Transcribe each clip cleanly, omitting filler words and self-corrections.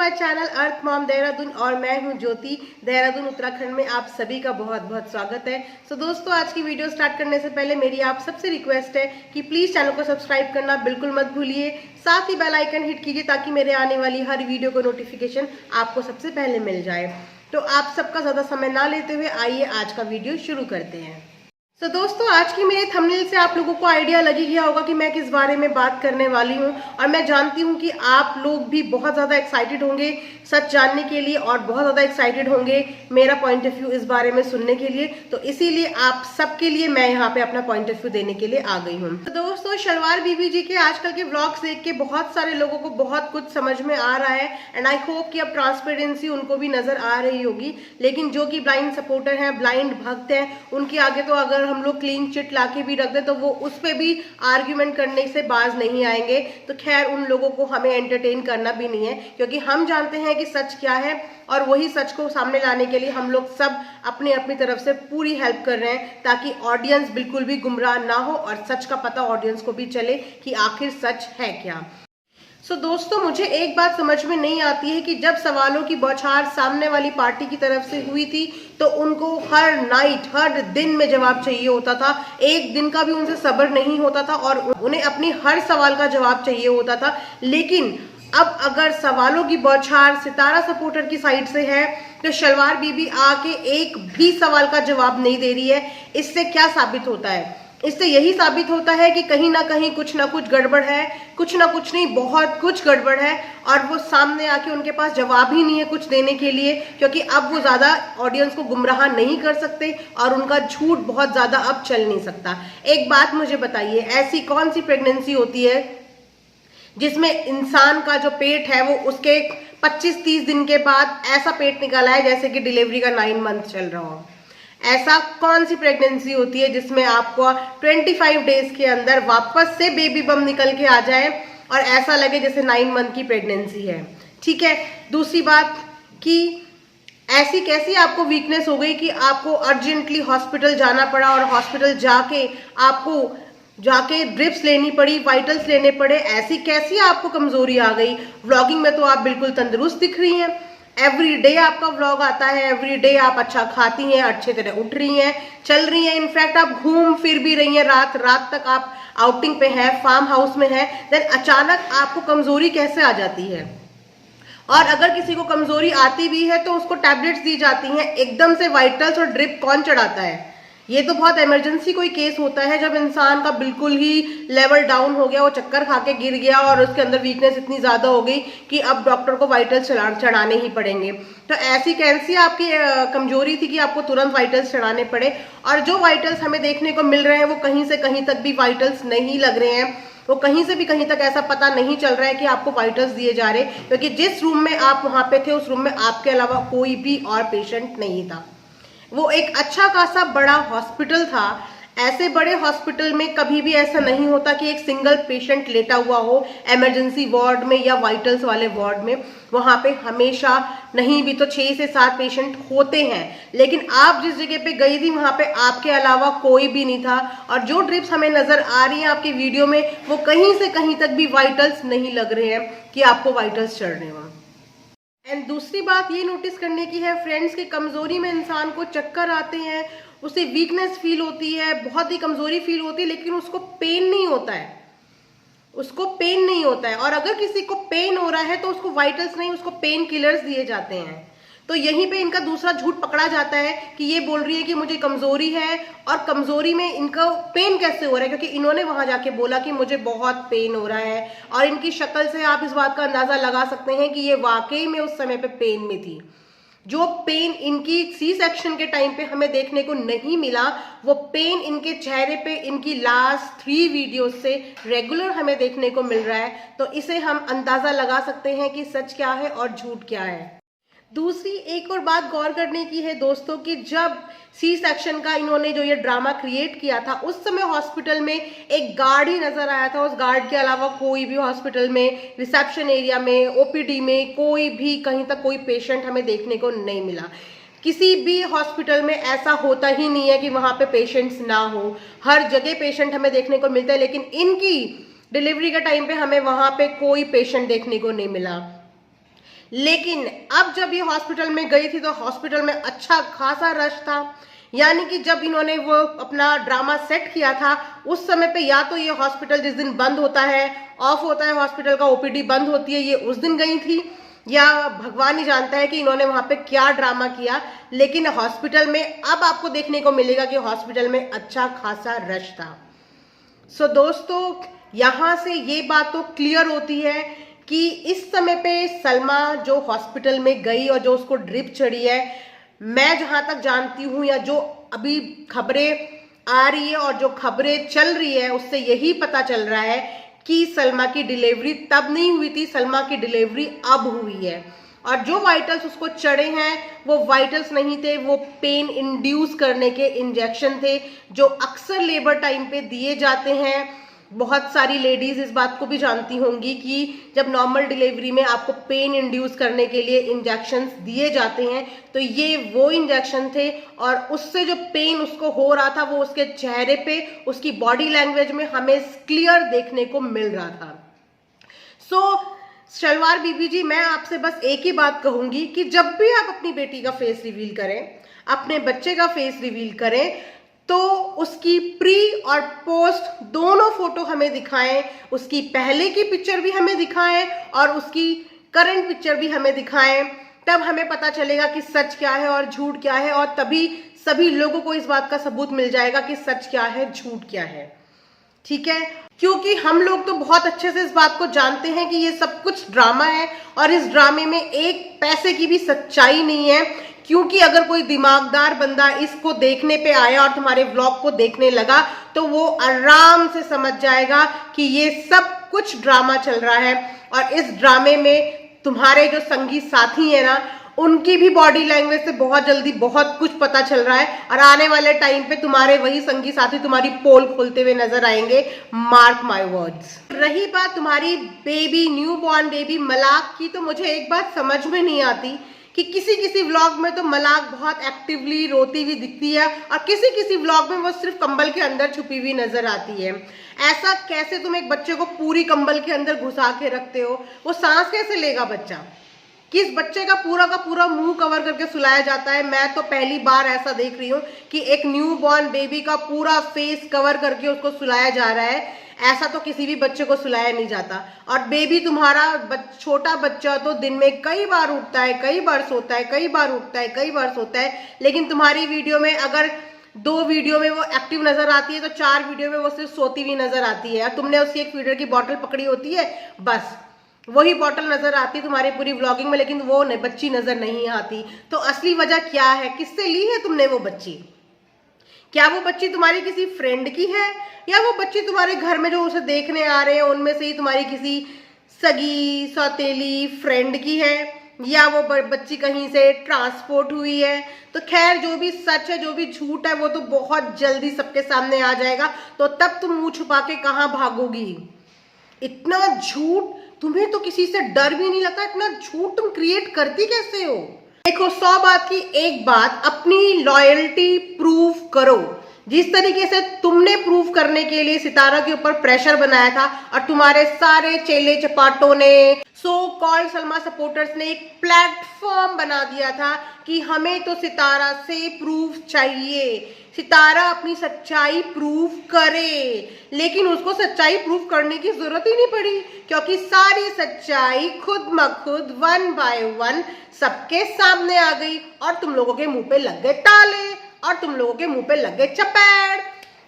My channel earth mom Dehradun और मैं हूं ज्योति। देहरादून उत्तराखंड में आप सभी का बहुत बहुत स्वागत है। सो दोस्तों, आज की वीडियो स्टार्ट करने से पहले मेरी आप सबसे रिक्वेस्ट है कि प्लीज चैनल को सब्सक्राइब करना बिल्कुल मत भूलिए। साथ ही बेल आइकन हिट कीजिए ताकि मेरे आने वाली हर वीडियो को नोटिफिकेशन आपको सबसे पहले मिल जाए। तो आप सबका ज्यादा समय ना लेते हुए आइए आज का वीडियो शुरू करते हैं। तो दोस्तों, आज की मेरे थंबनेल से आप लोगों को आइडिया लग ही गया होगा कि मैं किस बारे में बात करने वाली हूं, और मैं जानती हूं कि आप लोग भी बहुत ज़्यादा एक्साइटेड होंगे सच जानने के लिए और बहुत ज़्यादा एक्साइटेड होंगे मेरा पॉइंट ऑफ व्यू इस बारे में सुनने के लिए। तो इसीलिए आप सबके लिए मैं यहाँ पे अपना पॉइंट ऑफ व्यू देने के लिए आ गई हूँ। तो दोस्तों, शलवार बीबी जी के आजकल के व्लॉग्स देख के बहुत सारे लोगों को बहुत कुछ समझ में आ रहा है, एंड आई होप कि अब ट्रांसपेरेंसी उनको भी नजर आ रही होगी। लेकिन जो कि ब्लाइंड सपोर्टर हैं, ब्लाइंड भक्त हैं, उनके आगे तो अगर हम लोग क्लीन चिट लाके भी रख दे तो वो उस पे भी आर्ग्यूमेंट करने से बाज नहीं आएंगे। तो खैर, उन लोगों को हमें एंटरटेन करना भी नहीं है, क्योंकि हम जानते हैं कि सच क्या है, और वही सच को सामने लाने के लिए हम लोग सब अपनी अपनी तरफ से पूरी हेल्प कर रहे हैं, ताकि ऑडियंस बिल्कुल भी गुमराह ना हो और सच का पता ऑडियंस को भी चले कि आखिर सच है क्या। सो दोस्तों, मुझे एक बात समझ में नहीं आती है कि जब सवालों की बौछार सामने वाली पार्टी की तरफ से हुई थी तो उनको हर नाइट, हर दिन में जवाब चाहिए होता था। एक दिन का भी उनसे सब्र नहीं होता था और उन्हें अपनी हर सवाल का जवाब चाहिए होता था। लेकिन अब अगर सवालों की बौछार सितारा सपोर्टर की साइड से है तो शलवार बीबी आके एक भी सवाल का जवाब नहीं दे रही है। इससे क्या साबित होता है? इससे यही साबित होता है कि कहीं ना कहीं कुछ ना कुछ गड़बड़ है, कुछ ना कुछ नहीं, बहुत कुछ गड़बड़ है, और वो सामने आके उनके पास जवाब ही नहीं है कुछ देने के लिए, क्योंकि अब वो ज्यादा ऑडियंस को गुमराह नहीं कर सकते और उनका झूठ बहुत ज्यादा अब चल नहीं सकता। एक बात मुझे बताइए, ऐसी कौन सी प्रेगनेंसी होती है जिसमें इंसान का जो पेट है वो उसके 25-30 दिन के बाद ऐसा पेट निकाला है जैसे कि डिलीवरी का 9 मंथ चल रहा हो? ऐसा कौन सी प्रेगनेंसी होती है जिसमें आपको 25 डेज के अंदर वापस से बेबी बम निकल के आ जाए और ऐसा लगे जैसे 9 मंथ की प्रेगनेंसी है? ठीक है। दूसरी बात कि ऐसी कैसी आपको वीकनेस हो गई कि आपको अर्जेंटली हॉस्पिटल जाना पड़ा और हॉस्पिटल जाके ड्रिप्स लेनी पड़ी, वाइटल्स लेने पड़े? ऐसी कैसी आपको कमजोरी आ गई? व्लॉगिंग में तो आप बिल्कुल तंदुरुस्त दिख रही हैं, एवरी डे आपका व्लॉग आता है, एवरी डे आप अच्छा खाती हैं, अच्छे तरह उठ रही हैं, चल रही हैं, इनफैक्ट आप घूम फिर भी रही हैं, रात रात तक आप आउटिंग पे हैं, फार्म हाउस में हैं। देन अचानक आपको कमजोरी कैसे आ जाती है? और अगर किसी को कमजोरी आती भी है तो उसको टैबलेट्स दी जाती हैं, एकदम से वाइटल्स और ड्रिप कौन चढ़ाता है? ये तो बहुत इमरजेंसी कोई केस होता है जब इंसान का बिल्कुल ही लेवल डाउन हो गया, वो चक्कर खा के गिर गया और उसके अंदर वीकनेस इतनी ज्यादा हो गई कि अब डॉक्टर को वाइटल्स चढ़ाने ही पड़ेंगे। तो ऐसी कैसी आपकी कमजोरी थी कि आपको तुरंत वाइटल्स चढ़ाने पड़े? और जो वाइटल्स हमें देखने को मिल रहे हैं वो कहीं से कहीं तक भी वाइटल्स नहीं लग रहे हैं, वो कहीं से भी कहीं तक ऐसा पता नहीं चल रहा है कि आपको वाइटल्स दिए जा रहे, क्योंकि जिस रूम में आप वहां पे थे उस रूम में आपके अलावा कोई भी और पेशेंट नहीं था। वो एक अच्छा खासा बड़ा हॉस्पिटल था। ऐसे बड़े हॉस्पिटल में कभी भी ऐसा नहीं होता कि एक सिंगल पेशेंट लेटा हुआ हो इमरजेंसी वार्ड में या वाइटल्स वाले वार्ड में। वहां पे हमेशा नहीं भी तो 6 से 7 पेशेंट होते हैं। लेकिन आप जिस जगह पे गई थी वहां पे आपके अलावा कोई भी नहीं था, और जो ड्रिप्स हमें नजर आ रही है आपकी वीडियो में वो कहीं से कहीं तक भी वाइटल्स नहीं लग रहे हैं कि आपको वाइटल्स चढ़ रहे हो। एंड दूसरी बात ये नोटिस करने की है फ्रेंड्स कि कमजोरी में इंसान को चक्कर आते हैं, उसे वीकनेस फील होती है, बहुत ही कमजोरी फील होती है, लेकिन उसको पेन नहीं होता है, उसको पेन नहीं होता है। और अगर किसी को पेन हो रहा है तो उसको वाइटल्स नहीं, उसको पेन किलर्स दिए जाते हैं। तो यहीं पे इनका दूसरा झूठ पकड़ा जाता है कि ये बोल रही है कि मुझे कमजोरी है, और कमजोरी में इनका पेन कैसे हो रहा है? क्योंकि इन्होंने वहां जाके बोला कि मुझे बहुत पेन हो रहा है, और इनकी शक्ल से आप इस बात का अंदाजा लगा सकते हैं कि ये वाकई में उस समय पे पेन में थी। जो पेन इनकी सी सेक्शन के टाइम पे हमें देखने को नहीं मिला, वो पेन इनके चेहरे पे इनकी लास्ट 3 वीडियो से रेगुलर हमें देखने को मिल रहा है। तो इसे हम अंदाजा लगा सकते हैं कि सच क्या है और झूठ क्या है। दूसरी एक और बात गौर करने की है दोस्तों कि जब सी सेक्शन का इन्होंने जो ये ड्रामा क्रिएट किया था उस समय हॉस्पिटल में एक गार्ड ही नजर आया था। उस गार्ड के अलावा कोई भी हॉस्पिटल में रिसेप्शन एरिया में ओपीडी में कोई भी कहीं तक कोई पेशेंट हमें देखने को नहीं मिला। किसी भी हॉस्पिटल में ऐसा होता ही नहीं है कि वहां पे पेशेंट्स ना हो, हर जगह पेशेंट हमें देखने को मिलता है। लेकिन इनकी डिलीवरी के टाइम पे हमें वहां पे कोई पेशेंट देखने को नहीं मिला। लेकिन अब जब ये हॉस्पिटल में गई थी तो हॉस्पिटल में अच्छा खासा रश था। यानी कि जब इन्होंने वो अपना ड्रामा सेट किया था उस समय पे या तो ये हॉस्पिटल जिस दिन बंद होता है, ऑफ होता है हॉस्पिटल का, ओपीडी बंद होती है, ये उस दिन गई थी, या भगवान ही जानता है कि इन्होंने वहां पे क्या ड्रामा किया। लेकिन हॉस्पिटल में अब आपको देखने को मिलेगा कि हॉस्पिटल में अच्छा खासा रश था। सो दोस्तों, यहां से ये बात तो क्लियर होती है कि इस समय पे सलमा जो हॉस्पिटल में गई और जो उसको ड्रिप चढ़ी है, मैं जहां तक जानती हूं या जो अभी खबरें आ रही है और जो खबरें चल रही है उससे यही पता चल रहा है कि सलमा की डिलीवरी तब नहीं हुई थी, सलमा की डिलीवरी अब हुई है। और जो वाइटल्स उसको चढ़े हैं वो वाइटल्स नहीं थे, वो पेन इंड्यूस करने के इंजेक्शन थे जो अक्सर लेबर टाइम पे दिए जाते हैं। बहुत सारी लेडीज इस बात को भी जानती होंगी कि जब नॉर्मल डिलीवरी में आपको पेन इंड्यूस करने के लिए इंजेक्शंस दिए जाते हैं, तो ये वो इंजेक्शन थे और उससे जो पेन उसको हो रहा था वो उसके चेहरे पे, उसकी बॉडी लैंग्वेज में हमें क्लियर देखने को मिल रहा था। शलवार बीबी जी, मैं आपसे बस एक ही बात कहूंगी कि जब भी आप अपनी बेटी का फेस रिवील करें, अपने बच्चे का फेस रिवील करें, तो उसकी प्री और पोस्ट दोनों फोटो हमें दिखाएं, उसकी पहले की पिक्चर भी हमें दिखाएं और उसकी करंट पिक्चर भी हमें दिखाएं। तब हमें पता चलेगा कि सच क्या है और झूठ क्या है, और तभी सभी लोगों को इस बात का सबूत मिल जाएगा कि सच क्या है, झूठ क्या है। ठीक है, क्योंकि हम लोग तो बहुत अच्छे से इस बात को जानते हैं कि ये सब कुछ ड्रामा है और इस ड्रामे में एक पैसे की भी सच्चाई नहीं है। क्योंकि अगर कोई दिमागदार बंदा इसको देखने पे आया और तुम्हारे व्लॉग को देखने लगा तो वो आराम से समझ जाएगा कि ये सब कुछ ड्रामा चल रहा है। और इस ड्रामे में तुम्हारे जो संगी साथी है ना, उनकी भी बॉडी लैंग्वेज से बहुत जल्दी बहुत कुछ पता चल रहा है और आने वाले टाइम पे तुम्हारे वही संगी साथी तुम्हारी पोल खोलते हुए नजर आएंगे, मार्क माय वर्ड्स। रही बात तुम्हारी बेबी, न्यू बॉर्न बेबी मलाक की, तो मुझे एक बात समझ में नहीं आती कि किसी किसी व्लॉग में तो मलाक बहुत एक्टिवली रोती हुई दिखती है और किसी किसी व्लॉग में वो सिर्फ कंबल के अंदर छुपी हुई नजर आती है। ऐसा कैसे तुम एक बच्चे को पूरी कंबल के अंदर घुसा के रखते हो? वो सांस कैसे लेगा बच्चा? किस बच्चे का पूरा मुंह कवर करके सुलाया जाता है? मैं तो पहली बार ऐसा देख रही हूँ कि एक न्यू बॉर्न बेबी का पूरा फेस कवर करके उसको सुलाया जा रहा है। ऐसा तो किसी भी बच्चे को सुलाया नहीं जाता। और बेबी तुम्हारा छोटा बच्चा तो दिन में कई बार उठता है, कई बार सोता है, कई बार उठता है, कई बार सोता है, लेकिन तुम्हारी वीडियो में अगर 2 वीडियो में वो एक्टिव नजर आती है तो 4 वीडियो में वो सिर्फ सोती हुई नजर आती है। तुमने उसकी एक फीडर की बॉटल पकड़ी होती है, बस वही बॉटल नजर आती तुम्हारी पूरी व्लॉगिंग में, लेकिन वो बच्ची नजर नहीं आती। तो असली वजह क्या है? किससे ली है तुमने वो बच्ची? क्या वो बच्ची तुम्हारी किसी फ्रेंड की है, या वो बच्ची तुम्हारे घर में जो उसे देखने आ रहे हैं उनमें से ही तुम्हारी किसी सगी सौतेली फ्रेंड की है, या वो बच्ची कहीं से ट्रांसपोर्ट हुई है? तो खैर, जो भी सच है जो भी झूठ है वो तो बहुत जल्दी सबके सामने आ जाएगा। तो तब तुम मुंह छुपा के कहाँ भागोगी? इतना झूठ, तुम्हें तो किसी से डर भी नहीं लगता, इतना झूठ तुम क्रिएट करती कैसे हो? देखो, 100 बात की एक बात, अपनी लॉयल्टी प्रूव करो। जिस तरीके से तुमने प्रूव करने के लिए सितारा के ऊपर प्रेशर बनाया था और तुम्हारे सारे चेले चपाटों ने, सो कॉल्ड सलमा सपोर्टर्स ने एक प्लेटफॉर्म बना दिया था कि हमें तो सितारा से प्रूफ चाहिए, सितारा अपनी सच्चाई प्रूव करे। लेकिन उसको सच्चाई प्रूव करने की जरूरत ही नहीं पड़ी, क्योंकि सारी सच्चाई खुद ब खुद 1 बाय 1 सबके सामने आ गई और तुम लोगों के मुंह पे लग गए ताले और तुम लोगों के मुंह पे लग गए चपेट।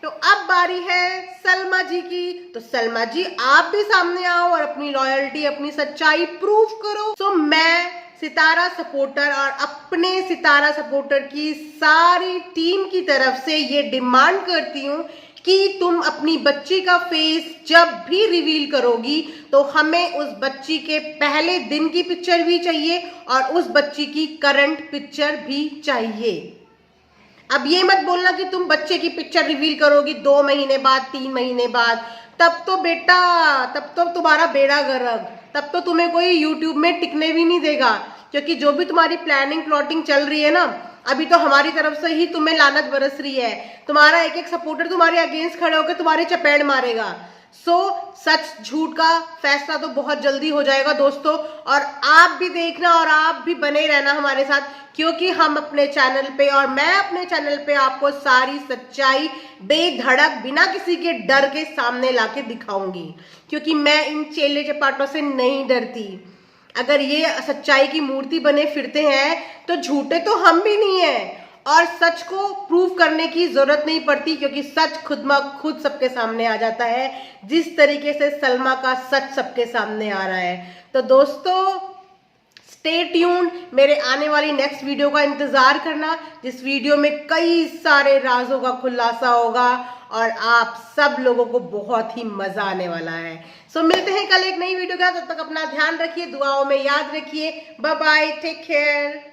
तो अब बारी है सलमा जी की। तो सलमा जी, आप भी सामने आओ और अपनी लॉयल्टी, अपनी सच्चाई प्रूव करो। तो मैं सितारा सपोर्टर और अपने सितारा सपोर्टर की सारी टीम की तरफ से ये डिमांड करती हूँ कि तुम अपनी बच्ची का फेस जब भी रिवील करोगी तो हमें उस बच्ची के पहले दिन की पिक्चर भी चाहिए और उस बच्ची की करंट पिक्चर भी चाहिए। अब ये मत बोलना कि तुम बच्चे की पिक्चर रिवील करोगी 2 महीने बाद, 3 महीने बाद। तब तो बेटा, तब तो तुम्हारा बेड़ा गर्क, तब तो तुम्हें कोई यूट्यूब में टिकने भी नहीं देगा। क्योंकि जो भी तुम्हारी प्लानिंग प्लॉटिंग चल रही है ना, अभी तो हमारी तरफ से ही तुम्हें लानत बरस रही है। तुम्हारा एक एक सपोर्टर तुम्हारे अगेंस्ट खड़े होकर तुम्हारे चपेट मारेगा। सो सच झूठ का फैसला तो बहुत जल्दी हो जाएगा दोस्तों, और आप भी देखना और आप भी बने रहना हमारे साथ, क्योंकि हम अपने चैनल पे और मैं अपने चैनल पे आपको सारी सच्चाई बेधड़क बिना किसी के डर के सामने लाके दिखाऊंगी, क्योंकि मैं इन चेले चपाटों से नहीं डरती। अगर ये सच्चाई की मूर्ति बने फिरते हैं तो झूठे तो हम भी नहीं है, और सच को प्रूव करने की जरूरत नहीं पड़ती, क्योंकि सच खुद सबके सामने आ जाता है, जिस तरीके से सलमा का सच सबके सामने आ रहा है। तो दोस्तों स्टे ट्यून्ड, मेरे आने वाली नेक्स्ट वीडियो का इंतजार करना, जिस वीडियो में कई सारे राजों का खुलासा होगा और आप सब लोगों को बहुत ही मजा आने वाला है। सो मिलते हैं कल एक नई वीडियो के साथ, तब तक अपना ध्यान रखिए, दुआओं में याद रखिए। Bye bye, take care.